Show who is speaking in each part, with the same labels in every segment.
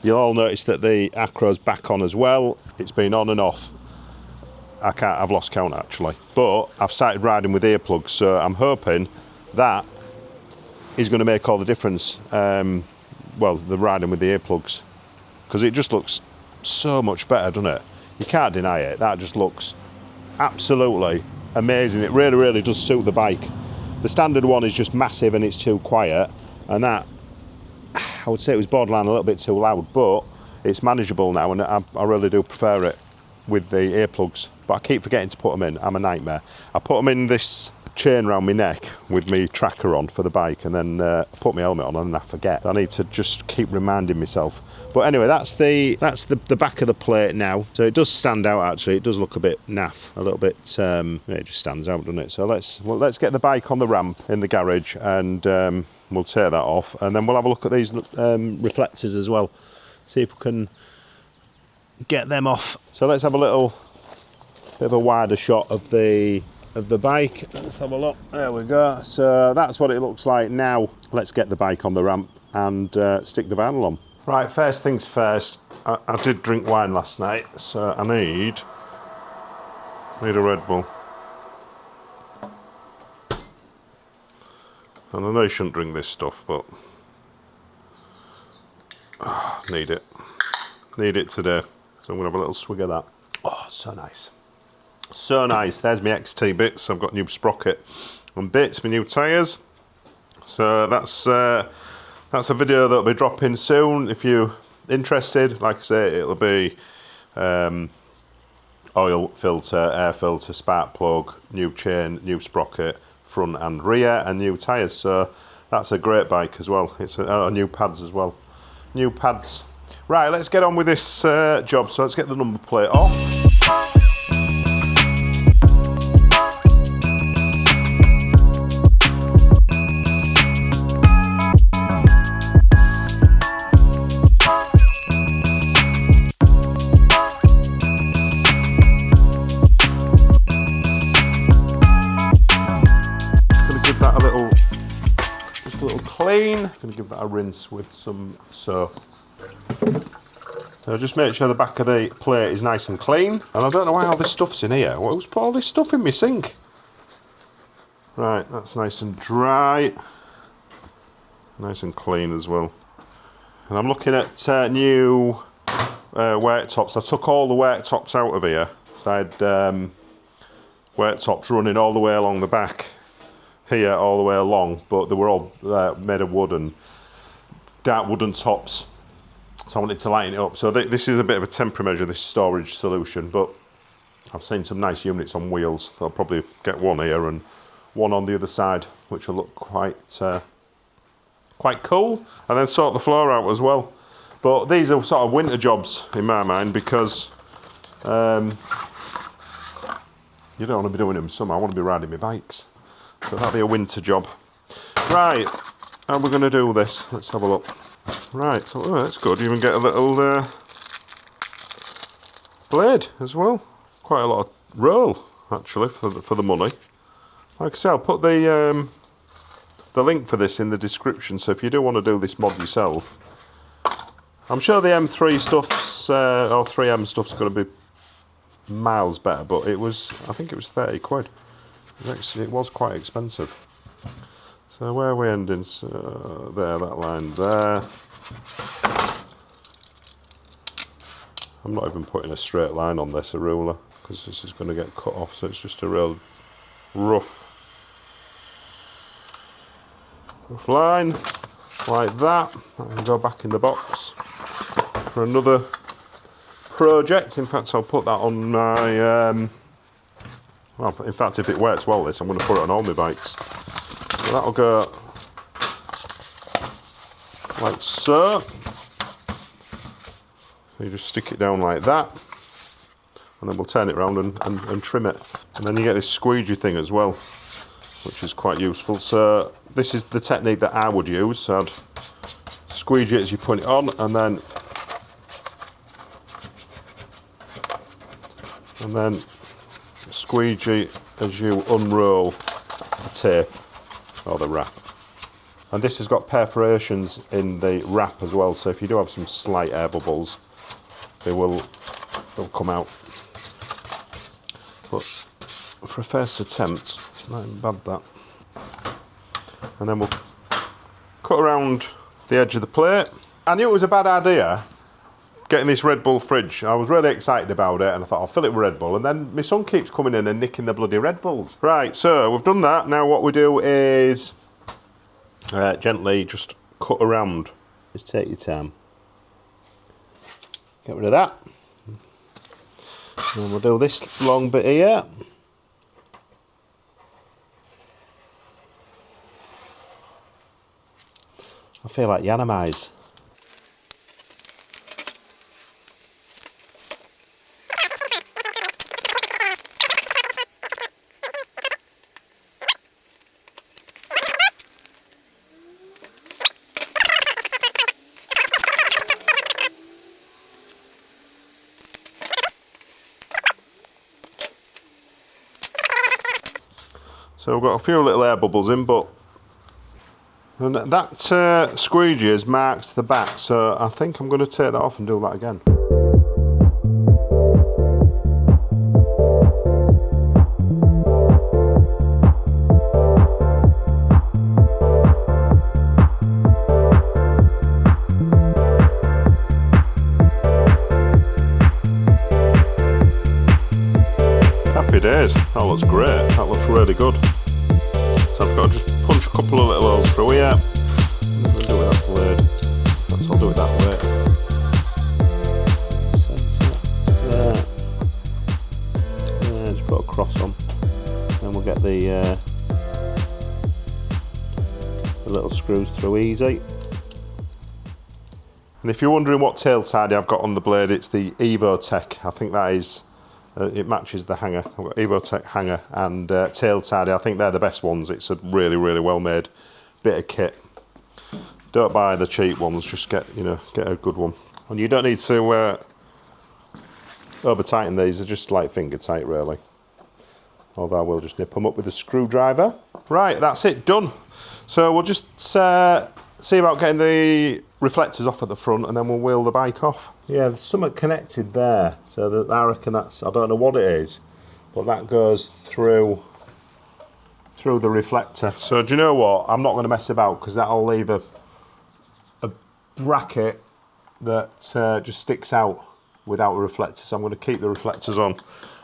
Speaker 1: You'll all notice that the acro's back on as well. It's been on and off. I've lost count actually. But I've started riding with earplugs, so I'm hoping that is going to make all the difference. Well, the riding with the earplugs. Because it just looks so much better, doesn't it? You can't deny it. That just looks absolutely amazing. It really, really does suit the bike. The standard one is just massive and it's too quiet. And that, I would say it was borderline a little bit too loud, but it's manageable now, and I really do prefer it with the earplugs. But I keep forgetting to put them in. I'm a nightmare. I put them in this chain around my neck with my tracker on for the bike, and then put my helmet on, and then I forget. I need to just keep reminding myself. But anyway, that's the back of the plate now. So it does stand out actually. It does look a bit naff, a little bit. It just stands out, doesn't it? So let's get the bike on the ramp in the garage, and we'll tear that off, and then we'll have a look at these reflectors as well. See if we can get them off. So let's have a little bit of a wider shot of the bike. Let's have a look. There we go. So that's what it looks like now. Let's get the bike on the ramp and stick the vinyl on. Right, first things first. I did drink wine last night, so I need a Red Bull. And I know you shouldn't drink this stuff, but need it. Need it today. So I'm going to have a little swig of that. Oh, so nice. So nice. There's my XT bits. I've got new sprocket and bits, my new tyres. So that's a video that'll be dropping soon. If you're interested, like I say, it'll be oil filter, air filter, spark plug, new chain, new sprocket, front and rear, and new tyres. So that's a great bike as well. It's new pads as well. New pads. Right, let's get on with this job. So let's get the number plate off. Clean. I'm going to give that a rinse with some soap. So just make sure the back of the plate is nice and clean. And I don't know why all this stuff's in here. Who's put all this stuff in my sink? Right, that's nice and dry. Nice and clean as well. And I'm looking at new worktops. I took all the worktops out of here. So I had worktops running all the way along the back. Here all the way along, but they were all made of wood and dark wooden tops, so I wanted to lighten it up. So this is a bit of a temporary measure, this storage solution, but I've seen some nice units on wheels. I'll probably get one here and one on the other side, which will look quite cool, and then sort the floor out as well. But these are sort of winter jobs in my mind, because you don't want to be doing them in summer. I want to be riding my bikes. So that'll be a winter job. Right, how are we going to do this? Let's have a look. Right, so that's good. You even get a little blade as well. Quite a lot of roll, actually, for the money. Like I say, I'll put the link for this in the description, so if you do want to do this mod yourself, I'm sure the M3 stuff's, or 3M stuff's going to be miles better, but I think it was 30 quid. Actually, it was quite expensive. So where are we ending? So there, that line there. I'm not even putting a straight line on this, a ruler, because this is going to get cut off, so it's just a real rough line, like that. I can go back in the box for another project. In fact, I'll put that on my... well, in fact, if it works well, I'm going to put it on all my bikes. So that'll go like so. You just stick it down like that, and then we'll turn it around and trim it. And then you get this squeegee thing as well, which is quite useful. So this is the technique that I would use. So I'd squeegee it as you put it on, and then squeegee as you unroll the tape or the wrap. And this has got perforations in the wrap as well, so if you do have some slight air bubbles, they'll come out. But for a first attempt, not even bad that. And then we'll cut around the edge of the plate. I knew it was a bad idea getting this Red Bull fridge. I was really excited about it and I thought I'll fill it with Red Bull, and then my son keeps coming in and nicking the bloody Red Bulls. Right, so we've done that. Now what we do is gently just cut around. Just take your time. Get rid of that. And we'll do this long bit here. I feel like Yanamize. So we've got a few little air bubbles in, but that squeegee has marked the back, so I think I'm going to take that off and do that again. Happy days, that looks great, that looks really good. So I've got to just punch a couple of little holes through here. I'm going to do it with that blade. That's, I'll do it that way. There. Just put a cross on. Then we'll get the little screws through easy. And if you're wondering what tail tidy I've got on the blade, it's the EvoTech. I think that is... it matches the hanger. I've got EvoTech hanger and tail tidy. I think they're the best ones. It's a really, really well made bit of kit. Don't buy the cheap ones. Just get a good one. And you don't need to over tighten these. They're just like finger tight, really. Although I will just nip them up with a screwdriver. Right, that's it, done. So we'll just see about getting the reflectors off at the front, and then we'll wheel the bike off. Yeah, there's something connected there, so that I reckon that's, I don't know what it is, but that goes through the reflector. So do you know what? I'm not going to mess about, because that'll leave a bracket that just sticks out without a reflector. So I'm going to keep the reflectors on.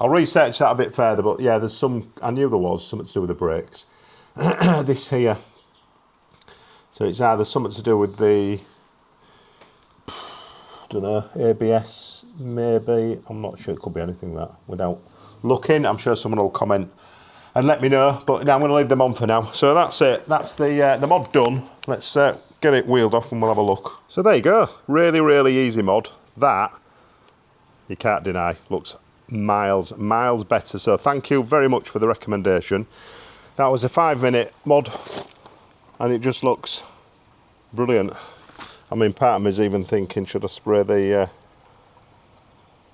Speaker 1: I'll research that a bit further, but yeah, there's some. I knew there was something to do with the brakes. This here. So it's either something to do with the, don't know, ABS, maybe. I'm not sure, it could be anything that, without looking. I'm sure someone will comment and let me know, but now I'm going to leave them on for now. So that's it, that's the mod done. Let's get it wheeled off and we'll have a look. So there you go, really, really easy mod. That, you can't deny, looks miles better. So thank you very much for the recommendation. That was a 5-minute mod and it just looks brilliant. I mean, part of me is even thinking, should I spray the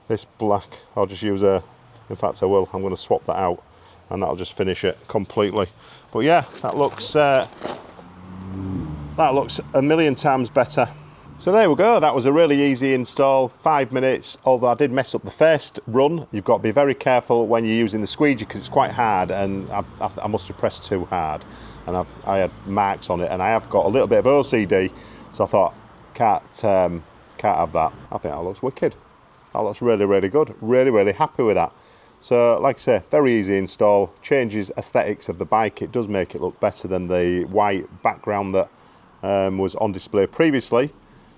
Speaker 1: this black? I'll just use in fact I will. I'm going to swap that out and that'll just finish it completely. But yeah, that looks a million times better. So there we go, that was a really easy install, 5 minutes, although I did mess up the first run. You've got to be very careful when you're using the squeegee because it's quite hard, and I must have pressed too hard, and I had marks on it, and I have got a little bit of OCD, so I thought, can't have that. I think that looks wicked. That looks really, really good. Really, really happy with that. So, like I say, very easy install, changes aesthetics of the bike. It does make it look better than the white background that was on display previously.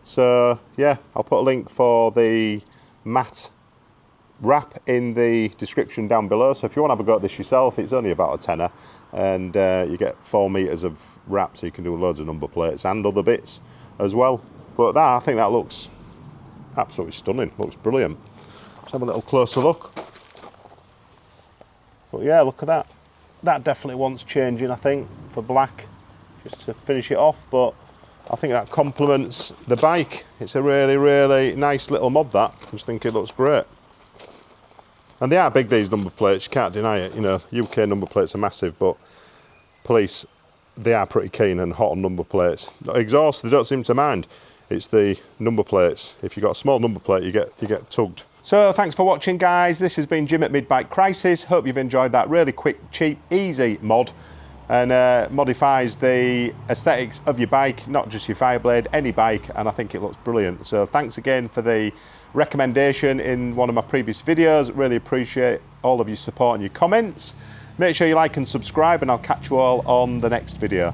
Speaker 1: So yeah, I'll put a link for the matte wrap in the description down below. So if you want to have a go at this yourself, it's only about a tenner, and you get 4 meters of wrap, so you can do loads of number plates and other bits as well. But that, I think that looks absolutely stunning. Looks brilliant. Let's have a little closer look. But yeah, look at that. That definitely wants changing, I think, for black, just to finish it off. But I think that complements the bike. It's a really, really nice little mod, that. I just think it looks great. And they are big, these number plates, you can't deny it. You know, UK number plates are massive, but police they are pretty keen and hot on number plates. Exhaust, they don't seem to mind. It's the number plates. If you've got a small number plate, you get tugged. So thanks for watching, guys. This has been Jim at Mid-Bike Crisis. Hope you've enjoyed that really quick, cheap, easy mod, and modifies the aesthetics of your bike, not just your Fireblade, any bike, and I think it looks brilliant. So thanks again for the recommendation in one of my previous videos. Really appreciate all of your support and your comments. Make sure you like and subscribe, and I'll catch you all on the next video.